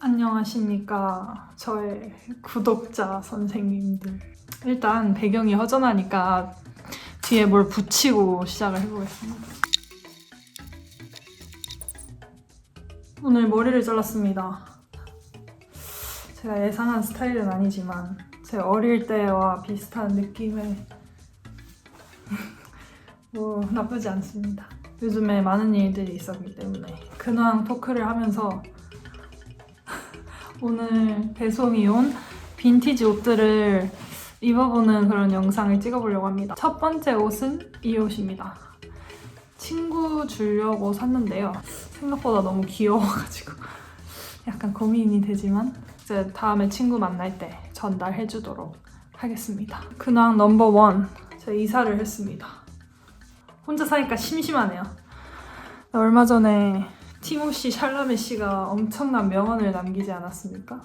안녕하십니까 저의 구독자 선생님들. 일단 배경이 허전하니까 뒤에 뭘 붙이고 시작을 해보겠습니다. 오늘 머리를 잘랐습니다. 제가 예상한 스타일은 아니지만 제 어릴 때와 비슷한 느낌의 뭐 나쁘지 않습니다. 요즘에 많은 일들이 있었기 때문에 근황 토크를 하면서 오늘 배송이 온 빈티지 옷들을 입어보는 그런 영상을 찍어보려고 합니다. 첫 번째 옷은 이 옷입니다. 친구 주려고 샀는데요. 생각보다 너무 귀여워가지고 약간 고민이 되지만 이제 다음에 친구 만날 때 전달해주도록 하겠습니다. 근황 넘버 원, 제가 이사를 했습니다. 혼자 사니까 심심하네요. 얼마 전에 티모시 샬라메 씨가 엄청난 명언을 남기지 않았습니까?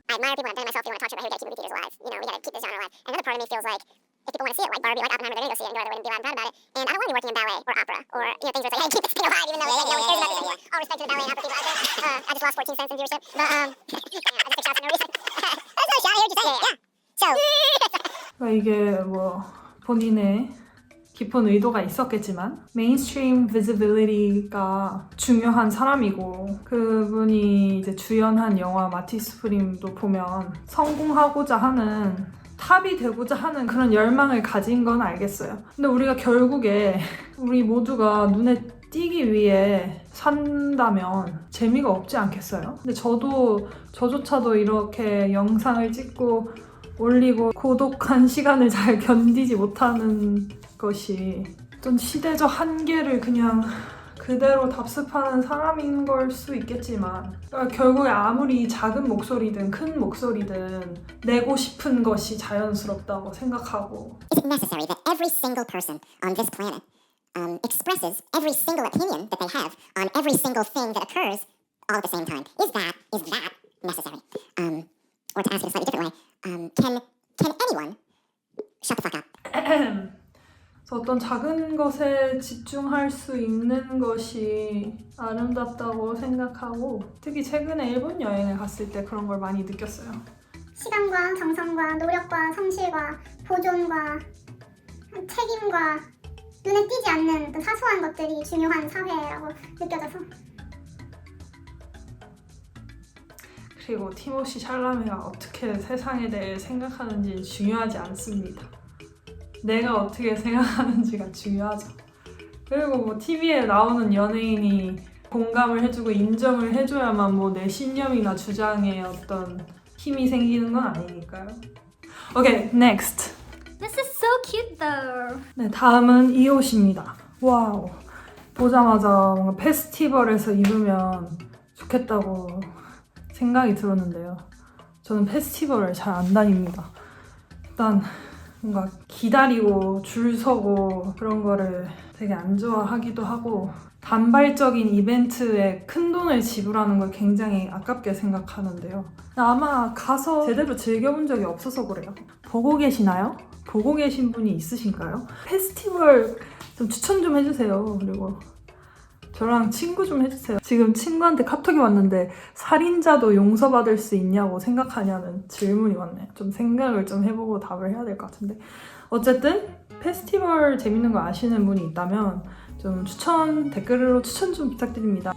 I admire people. I've done it myself. If you want to talk to about who we gotta keep movie theaters alive. You know, we gotta keep this genre alive. And another part of me feels like if people want to see it, like Barbie, like Oppenheimer, they're gonna go see it and go out of their way to be loud and proud about it. And I don't want to be working in ballet or opera or things where it's like, hey, keep this thing alive, even though no one cares about this anymore. All respect to the ballet and opera people out there. I just lost 14 cents in viewership, but I just took shots for no reason. That's no shot. I heard you say it. Yeah. So. 이게 뭐 본인의 깊은 의도가 있었겠지만 메인스트림 비지빌리티가 중요한 사람이고 그분이 이제 주연한 영화 마티스 프림도 보면 성공하고자 하는 탑이 되고자 하는 그런 열망을 가진 건 알겠어요. 근데 우리가 결국에 우리 모두가 눈에 띄기 위해 산다면 재미가 없지 않겠어요? 근데 저조차도 이렇게 영상을 찍고 올리고 고독한 시간을 잘 견디지 못하는 것이 어떤 시대적 한계를 그냥 그대로 답습하는 사람인 걸 수 있겠지만 그러니까 결국에 아무리 작은 목소리든 큰 목소리든 내고 싶은 것이 자연스럽다고 생각하고 Is it necessary that every single person on this planet expresses every single opinion that they have on every single thing that occurs all at the same time? Is that necessary? Or to ask it a slightly different way, can anyone shut the fuck up? 그래서 어떤 작은 것에 집중할 수 있는 것이 아름답다고 생각하고 특히 최근에 일본 여행을 갔을 때 그런 걸 많이 느꼈어요. 시간과 정성과 노력과 성실과 보존과 책임과 눈에 띄지 않는 어떤 사소한 것들이 중요한 사회라고 느껴져서 그리고 티모시 샬라메가 어떻게 세상에 대해 생각하는지 중요하지 않습니다. 내가 어떻게 생각하는지가 중요하죠. 그리고 뭐 TV에 나오는 연예인이 공감을 해주고 인정을 해줘야만 뭐 내 신념이나 주장에 어떤 힘이 생기는 건 아니니까요. 오케이, next. This is so cute though. 네, 다음은 이 옷입니다. 와우. 보자마자 뭔가 페스티벌에서 입으면 좋겠다고 생각이 들었는데요. 저는 페스티벌을 잘 안 다닙니다. 일단 뭔가 기다리고 줄 서고 그런 거를 되게 안 좋아하기도 하고 단발적인 이벤트에 큰 돈을 지불하는 걸 굉장히 아깝게 생각하는데요. 아마 가서 제대로 즐겨본 적이 없어서 그래요. 보고 계시나요? 보고 계신 분이 있으신가요? 페스티벌 좀 추천 좀 해주세요. 그리고 저랑 친구 좀 해주세요. 지금 친구한테 카톡이 왔는데 살인자도 용서받을 수 있냐고 생각하냐는 질문이 왔네요. 좀 생각을 좀 해보고 답을 해야 될 것 같은데 어쨌든 페스티벌 재밌는 거 아시는 분이 있다면 좀 댓글로 추천 좀 부탁드립니다.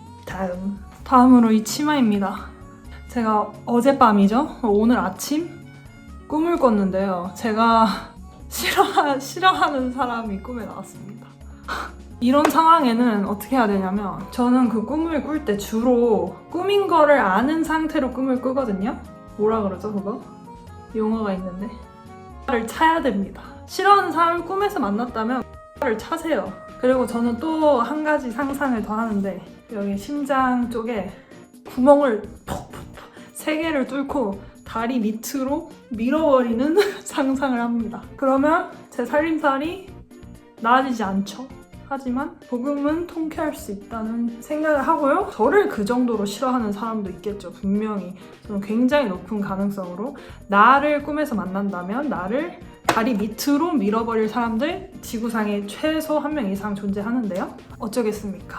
다음으로 이 치마입니다. 제가 어젯밤이죠? 오늘 아침 꿈을 꿨는데요. 제가 싫어하는 사람이 꿈에 나왔습니다. 이런 상황에는 어떻게 해야 되냐면 저는 그 꿈을 꿀 때 주로 꿈인 거를 아는 상태로 꿈을 꾸거든요. 뭐라 그러죠 그거? 용어가 있는데 를 차야 됩니다. 싫어하는 사람을 꿈에서 만났다면 를 차세요. 그리고 저는 또 한 가지 상상을 더 하는데 여기 심장 쪽에 구멍을 퍽퍽 3개를 뚫고 다리 밑으로 밀어버리는 상상을 합니다. 그러면 제 살림살이 나아지지 않죠. 하지만 조금은 통쾌할 수 있다는 생각을 하고요. 저를 그 정도로 싫어하는 사람도 있겠죠. 분명히. 저는 굉장히 높은 가능성으로 나를 꿈에서 만난다면 나를 다리 밑으로 밀어버릴 사람들 지구상에 최소 1명 이상 존재하는데요. 어쩌겠습니까?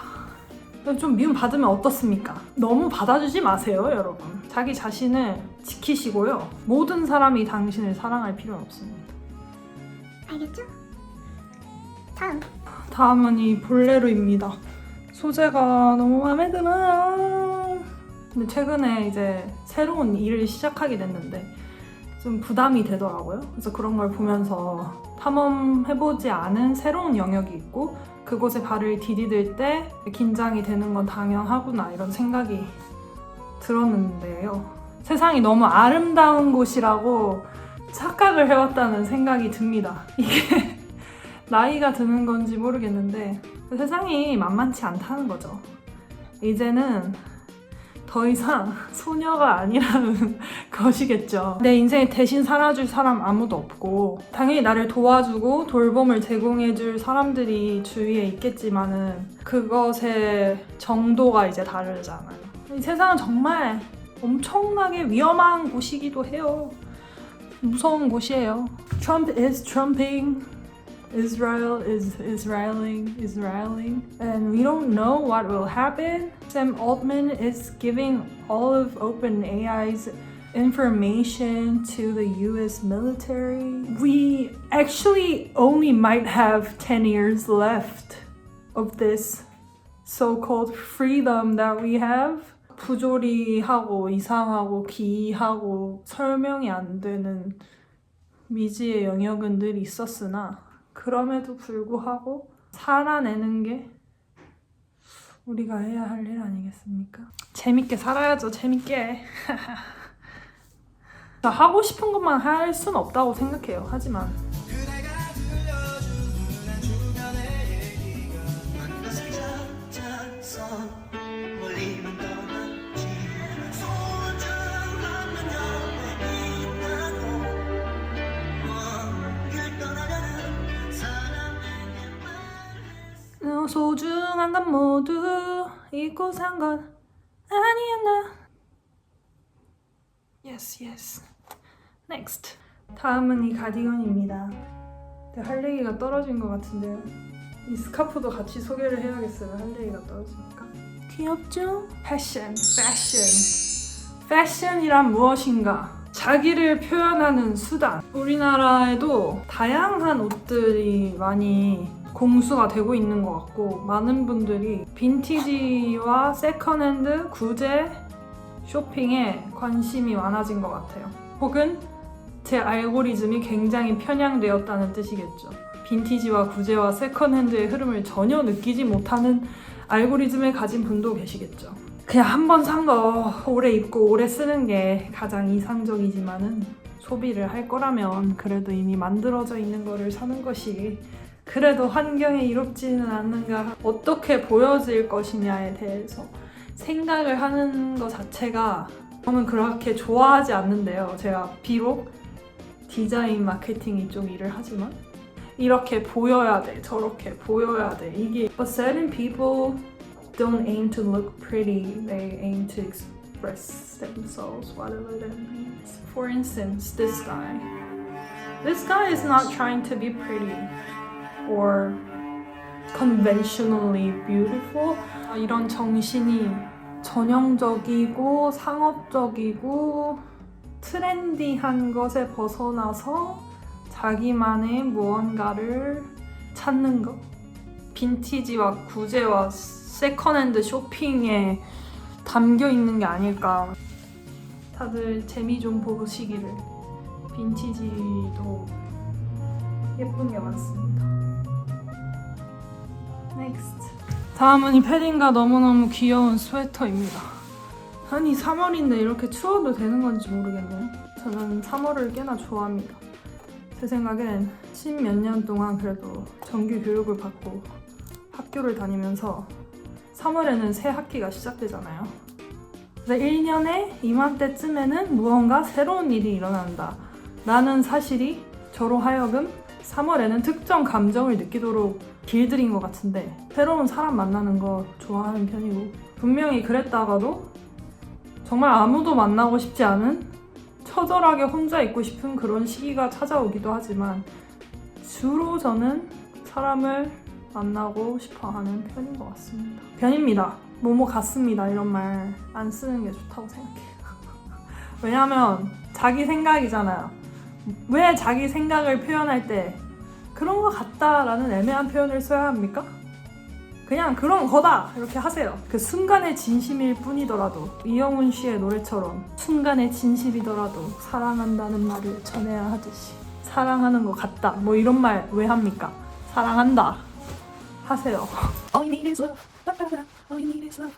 좀 미움 받으면 어떻습니까? 너무 받아주지 마세요, 여러분. 자기 자신을 지키시고요. 모든 사람이 당신을 사랑할 필요는 없습니다. 알겠죠? 다음. 다음은 이 볼레로입니다. 소재가 너무 마음에 들어요. 근데 최근에 이제 새로운 일을 시작하게 됐는데 좀 부담이 되더라고요. 그래서 그런 걸 보면서 탐험해보지 않은 새로운 영역이 있고 그곳에 발을 디디딜 때 긴장이 되는 건 당연하구나 이런 생각이 들었는데요. 세상이 너무 아름다운 곳이라고 착각을 해왔다는 생각이 듭니다. 이게 나이가 드는 건지 모르겠는데 세상이 만만치 않다는 거죠. 이제는 더 이상 소녀가 아니라는 것이겠죠. 내 인생에 대신 살아줄 사람 아무도 없고 당연히 나를 도와주고 돌봄을 제공해줄 사람들이 주위에 있겠지만은 그것의 정도가 이제 다르잖아요. 이 세상은 정말 엄청나게 위험한 곳이기도 해요. 무서운 곳이에요. Trump is trumping. Israel is Israeling, and we don't know what will happen. Sam Altman is giving all of OpenAI's information to the US military. We actually only might have 10 years left of this so-called freedom that we have. 부조리하고 이상하고 기이하고 설명이 안 되는 미지의 영역은 늘 있었으나 그럼에도 불구하고 살아내는 게 우리가 해야 할 일 아니겠습니까? 재밌게 살아야죠, 재밌게. 하고 싶은 것만 할 순 없다고 생각해요. 하지만 소중한 건 모두 잊고 산 건 아니었나. Yes, yes. Next. 다음은 이 가디건입니다. 할 얘기가 떨어진 것 같은데요. 이 스카프도 같이 소개를 해야겠어요. 할 얘기가 떨어지니까. 귀엽죠? 패션. 패션이란 무엇인가? 자기를 표현하는 수단. 우리나라에도 다양한 옷들이 많이 공수가 되고 있는 것 같고 많은 분들이 빈티지와 세컨핸드, 구제, 쇼핑에 관심이 많아진 것 같아요. 혹은 제 알고리즘이 굉장히 편향되었다는 뜻이겠죠. 빈티지와 구제와 세컨핸드의 흐름을 전혀 느끼지 못하는 알고리즘을 가진 분도 계시겠죠. 그냥 한 번 산 거 오래 입고 오래 쓰는 게 가장 이상적이지만은 소비를 할 거라면 그래도 이미 만들어져 있는 거를 사는 것이 그래도 환경에 이롭지는 않는가, 어떻게 보여질 것이냐에 대해서 생각을 하는 것 자체가 저는 그렇게 좋아하지 않는데요. 제가 비록 디자인 마케팅 이쪽 일을 하지만 이렇게 보여야 돼, 저렇게 보여야 돼. 이게 But certain people don't aim to look pretty, they aim to express themselves, whatever that means. For instance, this guy. This guy is not trying to be pretty or conventionally beautiful. 이런 정신이 전형적이고 상업적이고 트렌디한 것에 벗어나서 자기만의 무언가를 찾는 것. 빈티지와 구제와 세컨핸드 쇼핑에 담겨 있는 게 아닐까. 다들 재미 좀 보시기를. 빈티지도 예쁜 게 많습니다. Next. 다음은 이 패딩과 너무너무 귀여운 스웨터입니다. 아니 3월인데 이렇게 추워도 되는 건지 모르겠네요. 저는 3월을 꽤나 좋아합니다. 제 생각엔 10몇 년 동안 그래도 정규 교육을 받고 학교를 다니면서 3월에는 새 학기가 시작되잖아요. 그래서 1년에 이맘때쯤에는 무언가 새로운 일이 일어난다 라는 사실이 저로 하여금 3월에는 특정 감정을 느끼도록 길들인 것 같은데 새로운 사람 만나는 거 좋아하는 편이고 분명히 그랬다가도 정말 아무도 만나고 싶지 않은 처절하게 혼자 있고 싶은 그런 시기가 찾아오기도 하지만 주로 저는 사람을 만나고 싶어하는 편인 것 같습니다. 편입니다. 뭐뭐 같습니다 이런 말 안 쓰는 게 좋다고 생각해요. 왜냐면 자기 생각이잖아요. 왜 자기 생각을 표현할 때 그런 거 같다라는 애매한 표현을 써야 합니까? 그냥 그런 거다 이렇게 하세요. 그 순간의 진심일 뿐이더라도 이영훈 씨의 노래처럼 순간의 진심이더라도 사랑한다는 말을 전해야 하듯이 사랑하는 거 같다 뭐 이런 말 왜 합니까? 사랑한다 하세요. All you need is love. All you need is love.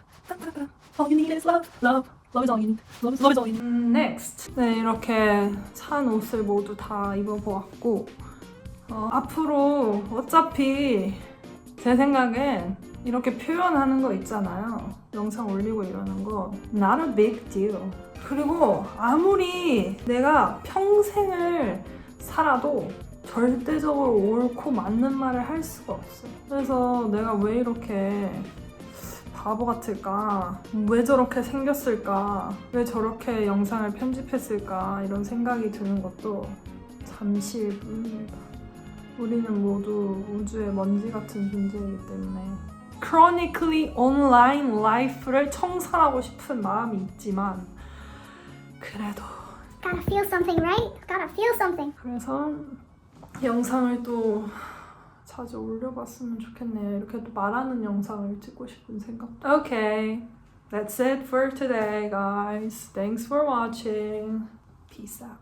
All you need is love. Love. Love is all you need. Love is all you need. Next. 네, 이렇게 산 옷을 모두 다 입어보았고 앞으로 어차피 제 생각엔 이렇게 표현하는 거 있잖아요. 영상 올리고 이러는 거 not a big deal. 그리고 아무리 내가 평생을 살아도 절대적으로 옳고 맞는 말을 할 수가 없어요. 그래서 내가 왜 이렇게 바보 같을까? 왜 저렇게 생겼을까? 왜 저렇게 영상을 편집했을까? 이런 생각이 드는 것도 잠시일 뿐입니다. 우리는 모두 우주의 먼지 같은 존재이기 때문에 Chronically Online Life를 청산하고 싶은 마음이 있지만 그래도 Gotta feel something, right? Gotta feel something. 그래서 영상을 또 자주 올려봤으면 좋겠네요. 이렇게 또 말하는 영상을 찍고 싶은 생각. Okay, that's it for today, guys. Thanks for watching. Peace out.